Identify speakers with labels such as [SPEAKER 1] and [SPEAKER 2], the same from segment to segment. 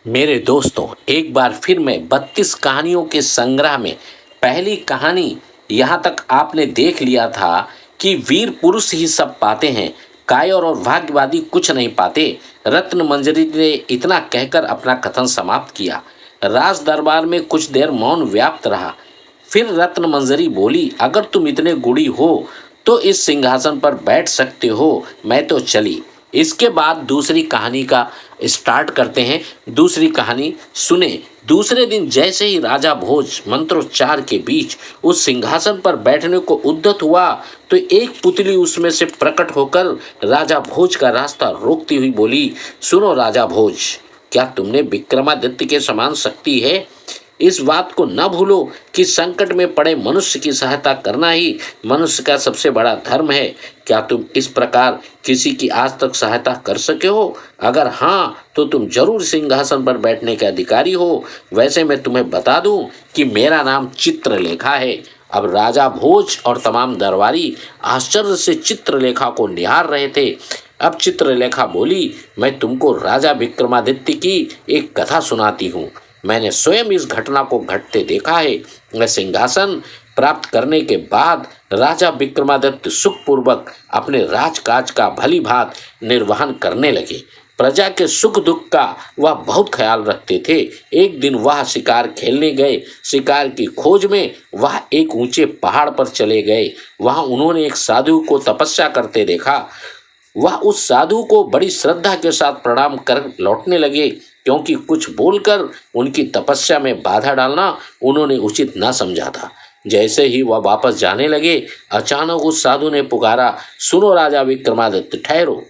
[SPEAKER 1] मेरे दोस्तों, एक बार फिर मैं 32 कहानियों के संग्रह में पहली कहानी यहाँ तक आपने देख लिया था कि वीर पुरुष ही सब पाते हैं, कायर और भाग्यवादी कुछ नहीं पाते। रत्न मंजरी ने इतना कहकर अपना कथन समाप्त किया। राज दरबार में कुछ देर मौन व्याप्त रहा। फिर रत्न मंजरी बोली, अगर तुम इतने गुणी हो तो इस सिंहासन पर बैठ सकते हो, मैं तो चली। इसके बाद दूसरी कहानी का स्टार्ट करते हैं। दूसरी कहानी सुने। दूसरे दिन जैसे ही राजा भोज मंत्रोच्चार के बीच उस सिंहासन पर बैठने को उद्यत हुआ तो एक पुतली उसमें से प्रकट होकर राजा भोज का रास्ता रोकती हुई बोली, सुनो राजा भोज, क्या तुमने विक्रमादित्य के समान शक्ति है? इस बात को न भूलो कि संकट में पड़े मनुष्य की सहायता करना ही मनुष्य का सबसे बड़ा धर्म है। क्या तुम इस प्रकार किसी की आज तक सहायता कर सके हो? अगर हाँ तो तुम जरूर सिंहासन पर बैठने के अधिकारी हो। वैसे मैं तुम्हें बता दूं कि मेरा नाम चित्रलेखा है। अब राजा भोज और तमाम दरबारी आश्चर्य से चित्रलेखा को निहार रहे थे। अब चित्रलेखा बोली, मैं तुमको राजा विक्रमादित्य की एक कथा सुनाती हूँ। मैंने स्वयं इस घटना को घटते देखा है। मैं सिंहासन प्राप्त करने के बाद राजा विक्रमादित्य सुखपूर्वक अपने राजकाज का भली भांत निर्वहन करने लगे। प्रजा के सुख दुख का वह बहुत ख्याल रखते थे। एक दिन वह शिकार खेलने गए। शिकार की खोज में वह एक ऊंचे पहाड़ पर चले गए। वहां उन्होंने एक साधु को तपस्या करते देखा। वह उस साधु को बड़ी श्रद्धा के साथ प्रणाम कर लौटने लगे, क्योंकि कुछ बोलकर उनकी तपस्या में बाधा डालना उन्होंने उचित न समझा था। जैसे ही वह वापस जाने लगे, अचानक उस साधु ने पुकारा, सुनो राजा विक्रमादित्य, ठहरो।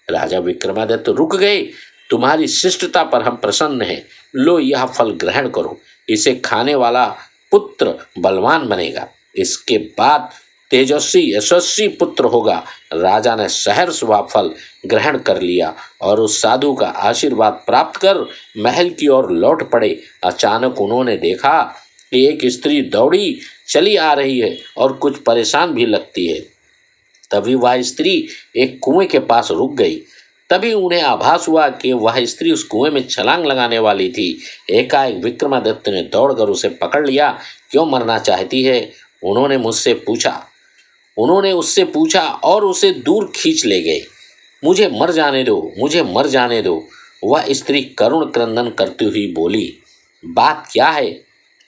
[SPEAKER 1] राजा विक्रमादित्य रुक गए। तुम्हारी शिष्टता पर हम प्रसन्न हैं। लो, यह फल ग्रहण करो। इसे खाने वाला पुत्र बलवान बनेगा। इसके बाद तेजस्वी यशस्वी पुत्र होगा। राजा ने सहर्ष वह फल ग्रहण कर लिया और उस साधु का आशीर्वाद प्राप्त कर महल की ओर लौट पड़े। अचानक उन्होंने देखा कि एक स्त्री दौड़ी चली आ रही है और कुछ परेशान भी लगती है। तभी वह स्त्री एक कुएं के पास रुक गई। तभी उन्हें आभास हुआ कि वह स्त्री उस कुएं में छलांग लगाने वाली थी। एकाएक विक्रमादित्य ने दौड़कर उसे पकड़ लिया। क्यों मरना चाहती है? उन्होंने उससे पूछा और उसे दूर खींच ले गए। मुझे मर जाने दो, मुझे मर जाने दो। वह स्त्री करुण क्रंदन करती हुई बोली, बात क्या है?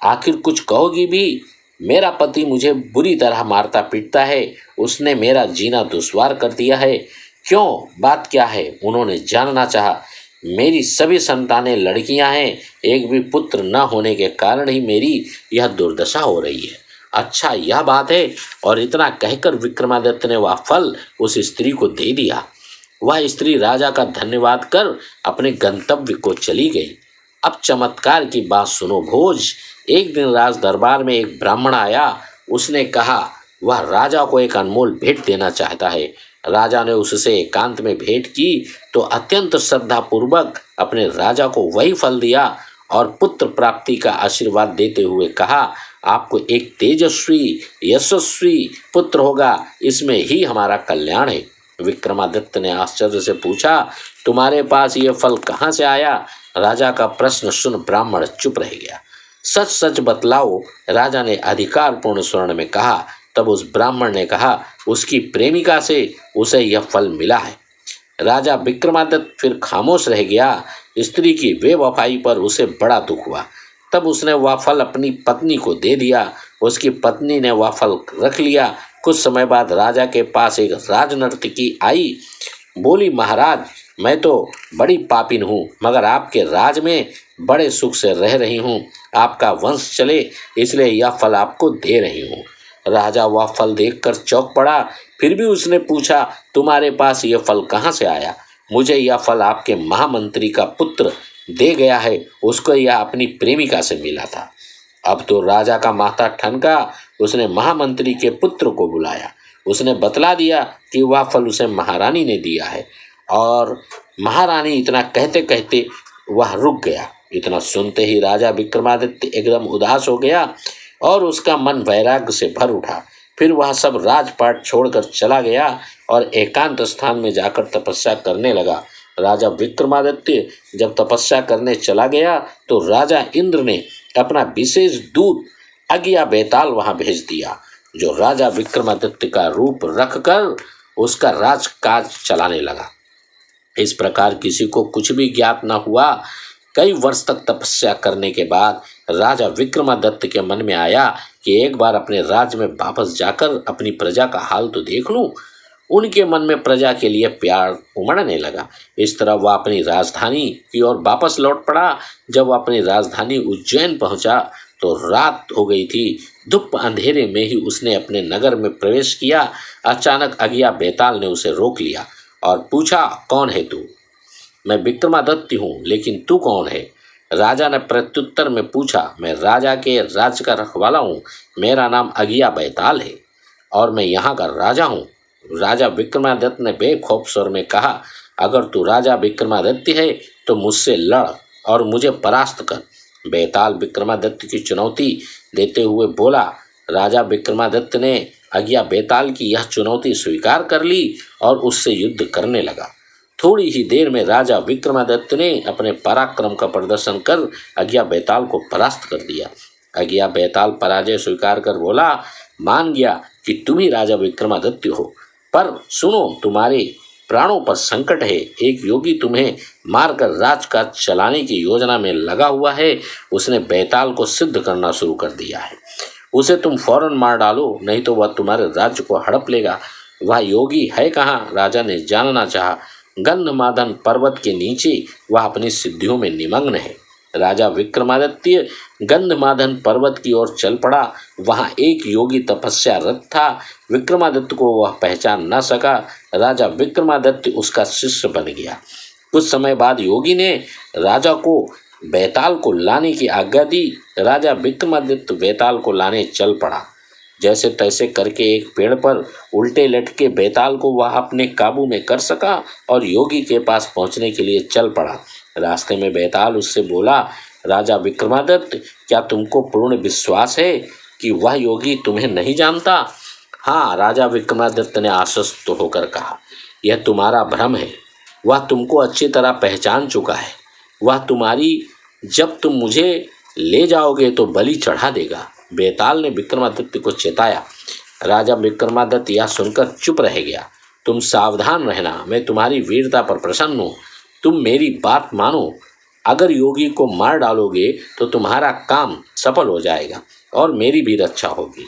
[SPEAKER 1] आखिर कुछ कहोगी भी? मेरा पति मुझे बुरी तरह मारता पीटता है। उसने मेरा जीना दुश्वार कर दिया है। क्यों, बात क्या है? उन्होंने जानना चाहा। मेरी सभी संतानें लड़कियां हैं। एक भी पुत्र न होने के कारण ही मेरी यह दुर्दशा हो रही है। अच्छा, यह बात है। और इतना कहकर विक्रमादित्य ने वह फल उस स्त्री को दे दिया। वह स्त्री राजा का धन्यवाद कर अपने गंतव्य को चली गई। अब चमत्कार की बात सुनो भोज। एक दिन राज दरबार में एक ब्राह्मण आया। उसने कहा वह राजा को एक अनमोल भेंट देना चाहता है। राजा ने उससे एकांत में भेंट की तो अत्यंत श्रद्धापूर्वक अपने राजा को वही फल दिया और पुत्र प्राप्ति का आशीर्वाद देते हुए कहा, आपको एक तेजस्वी यशस्वी पुत्र होगा। इसमें ही हमारा कल्याण है। विक्रमादित्य ने आश्चर्य से पूछा, तुम्हारे पास ये फल कहाँ से आया? राजा का प्रश्न सुन ब्राह्मण चुप रह गया। सच सच बतलाओ, राजा ने अधिकारपूर्ण स्वर्ण में कहा। तब उस ब्राह्मण ने कहा, उसकी प्रेमिका से उसे यह फल मिला है। राजा विक्रमादित्य फिर खामोश रह गया। स्त्री की बेवफाई पर उसे बड़ा दुख हुआ। तब उसने वह फल अपनी पत्नी को दे दिया। उसकी पत्नी ने वह फल रख लिया। कुछ समय बाद राजा के पास एक राजनर्तकी आई। बोली, महाराज, मैं तो बड़ी पापिन हूँ, मगर आपके राज में बड़े सुख से रह रही हूँ। आपका वंश चले इसलिए यह फल आपको दे रही हूँ। राजा वह फल देखकर चौंक पड़ा। फिर भी उसने पूछा, तुम्हारे पास यह फल कहाँ से आया? मुझे यह फल आपके महामंत्री का पुत्र दे गया है। उसको यह अपनी प्रेमिका से मिला था। अब तो राजा का माथा ठनका। उसने महामंत्री के पुत्र को बुलाया। उसने बतला दिया कि वह फल उसे महारानी ने दिया है। और महारानी इतना कहते कहते वह रुक गया। इतना सुनते ही राजा विक्रमादित्य एकदम उदास हो गया और उसका मन वैराग्य से भर उठा। फिर वह सब राजपाट छोड़कर चला गया और एकांत स्थान में जाकर तपस्या करने लगा। राजा विक्रमादित्य जब तपस्या करने चला गया तो राजा इंद्र ने अपना विशेष दूत अगिया बेताल वहां भेज दिया, जो राजा विक्रमादित्य का रूप रखकर उसका राजकाज चलाने लगा। इस प्रकार किसी को कुछ भी ज्ञात न हुआ। कई वर्ष तक तपस्या करने के बाद राजा विक्रमादित्य के मन में आया कि एक बार अपने राज्य में वापस जाकर अपनी प्रजा का हाल तो देख लूं। उनके मन में प्रजा के लिए प्यार उमड़ने लगा। इस तरह वह अपनी राजधानी की ओर वापस लौट पड़ा। जब वह अपनी राजधानी उज्जैन पहुंचा तो रात हो गई थी। धुप अंधेरे में ही उसने अपने नगर में प्रवेश किया। अचानक अगिया बेताल ने उसे रोक लिया और पूछा, कौन है तू? मैं विक्रमादित्य हूँ, लेकिन तू कौन है? राजा ने प्रत्युत्तर में पूछा, मैं राजा के राज्य का रखवाला हूँ। मेरा नाम अगिया बेताल है और मैं यहाँ का राजा हूँ। राजा विक्रमादित्य ने बेखौफ स्वर में कहा, अगर तू राजा विक्रमादित्य है तो मुझसे लड़ और मुझे परास्त कर। बेताल विक्रमादित्य की चुनौती देते हुए बोला। राजा विक्रमादित्य ने अगिया बेताल की यह चुनौती स्वीकार कर ली और उससे युद्ध करने लगा। थोड़ी ही देर में राजा विक्रमादित्य ने अपने पराक्रम का प्रदर्शन कर अगिया बेताल को परास्त कर दिया। अगिया बेताल पराजय स्वीकार कर बोला, मान गया कि तुम ही राजा विक्रमादित्य हो, पर सुनो, तुम्हारे प्राणों पर संकट है। एक योगी तुम्हें मारकर राजकाज चलाने की योजना में लगा हुआ है। उसने बेताल को सिद्ध करना शुरू कर दिया है। उसे तुम फौरन मार डालो, नहीं तो वह तुम्हारे राज्य को हड़प लेगा। वह योगी है कहाँ? राजा ने जानना चाहा। गंधमादन पर्वत के नीचे वह अपनी सिद्धियों में निमग्न है। राजा विक्रमादित्य गंधमादन पर्वत की ओर चल पड़ा। वहां एक योगी तपस्यारत था। विक्रमादित्य को वह पहचान न सका। राजा विक्रमादित्य उसका शिष्य बन गया। कुछ समय बाद योगी ने राजा को बेताल को लाने की आज्ञा दी। राजा विक्रमादित्य बेताल को लाने चल पड़ा। जैसे तैसे करके एक पेड़ पर उल्टे लटके बेताल को वह अपने काबू में कर सका और योगी के पास पहुंचने के लिए चल पड़ा। रास्ते में बेताल उससे बोला, राजा विक्रमादित्य, क्या तुमको पूर्ण विश्वास है कि वह योगी तुम्हें नहीं जानता? हाँ, राजा विक्रमादित्य ने आश्वस्त होकर कहा, यह तुम्हारा भ्रम है। वह तुमको अच्छी तरह पहचान चुका है। वह तुम्हारी जब तुम मुझे ले जाओगे तो बलि चढ़ा देगा। बेताल ने विक्रमादित्य को चेताया। राजा विक्रमादित्य यह सुनकर चुप रह गया। तुम सावधान रहना, मैं तुम्हारी वीरता पर प्रसन्न हूँ। तुम मेरी बात मानो। अगर योगी को मार डालोगे तो तुम्हारा काम सफल हो जाएगा और मेरी भी रक्षा होगी।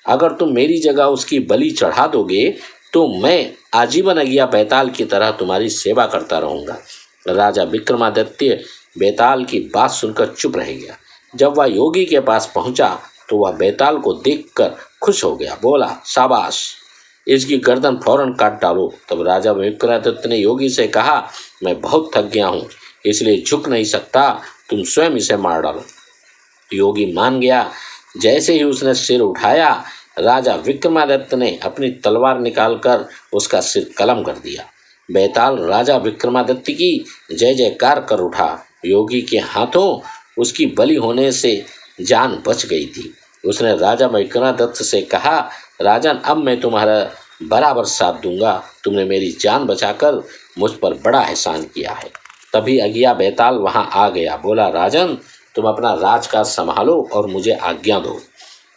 [SPEAKER 1] अगर तुम मेरी जगह उसकी बलि चढ़ा दोगे तो मैं आजीवन अगिया बेताल की तरह तुम्हारी सेवा करता रहूँगा। राजा विक्रमादित्य बेताल की बात सुनकर चुप रह गया। जब वह योगी के पास पहुंचा तो वह बेताल को देखकर खुश हो गया। बोला, शाबाश, इसकी गर्दन फौरन काट डालो। तब राजा विक्रमादित्य ने योगी से कहा, मैं बहुत थक गया हूँ, इसलिए झुक नहीं सकता। तुम स्वयं इसे मार डालो। योगी मान गया। जैसे ही उसने सिर उठाया, राजा विक्रमादित्य ने अपनी तलवार निकालकर उसका सिर कलम कर दिया। बेताल राजा विक्रमादित्य की जय जयकार कर उठा। योगी के हाथों उसकी बलि होने से जान बच गई थी। उसने राजा विक्रमादित्य से कहा, राजन, अब मैं तुम्हारा बराबर साथ दूंगा। तुमने मेरी जान बचाकर मुझ पर बड़ा एहसान किया है। तभी अगिया बेताल वहां आ गया। बोला, राजन, तुम अपना राजकाज संभालो और मुझे आज्ञा दो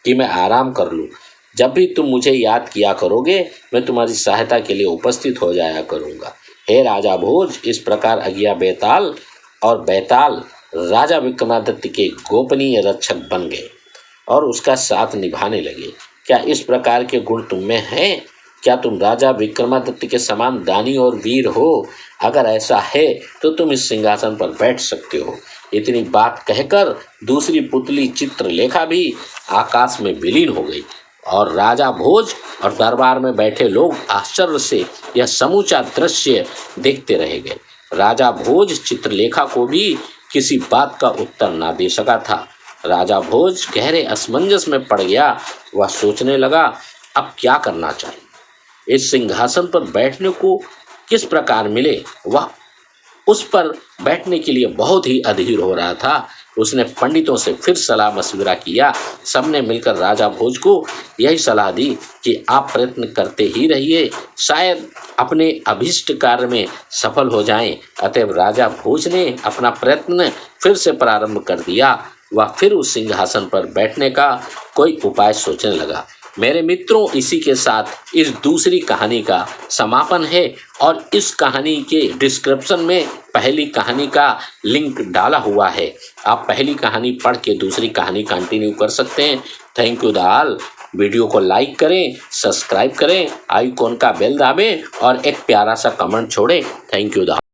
[SPEAKER 1] कि मैं आराम कर लूँ। जब भी तुम मुझे याद किया करोगे मैं तुम्हारी सहायता के लिए उपस्थित हो जाया करूँगा। हे राजा भोज। इस प्रकार अगिया बेताल और बेताल राजा विक्रमादित्य के गोपनीय रक्षक बन गए और उसका साथ निभाने लगे। क्या इस प्रकार के गुण तुम में हैं? क्या तुम राजा विक्रमादित्य के समान दानी और वीर हो? अगर ऐसा है तो तुम इस सिंहासन पर बैठ सकते हो। इतनी बात कहकर दूसरी पुतली चित्रलेखा भी आकाश में विलीन हो गई और राजा भोज और दरबार में बैठे लोग आश्चर्य से यह समूचा दृश्य देखते रह गए। राजा भोज चित्रलेखा को भी किसी बात का उत्तर ना दे सका था। राजा भोज गहरे असमंजस में पड़ गया। वह सोचने लगा, अब क्या करना चाहिए। इस सिंहासन पर बैठने को किस प्रकार मिले। वह उस पर बैठने के लिए बहुत ही अधीर हो रहा था। उसने पंडितों से फिर सलाह मशविरा किया। सबने मिलकर राजा भोज को यही सलाह दी कि आप प्रयत्न करते ही रहिए, शायद अपने अभिष्ट कार्य में सफल हो जाएं। अतएव राजा भोज ने अपना प्रयत्न फिर से प्रारंभ कर दिया। वह फिर उस सिंहासन पर बैठने का कोई उपाय सोचने लगा। मेरे मित्रों, इसी के साथ इस दूसरी कहानी का समापन है और इस कहानी के डिस्क्रिप्शन में पहली कहानी का लिंक डाला हुआ है। आप पहली कहानी पढ़ के दूसरी कहानी कंटिन्यू कर सकते हैं। Thank you dal. वीडियो को लाइक करें, सब्सक्राइब करें, आइकॉन का बेल दाबें और एक प्यारा सा कमेंट छोड़ें। Thank you dal.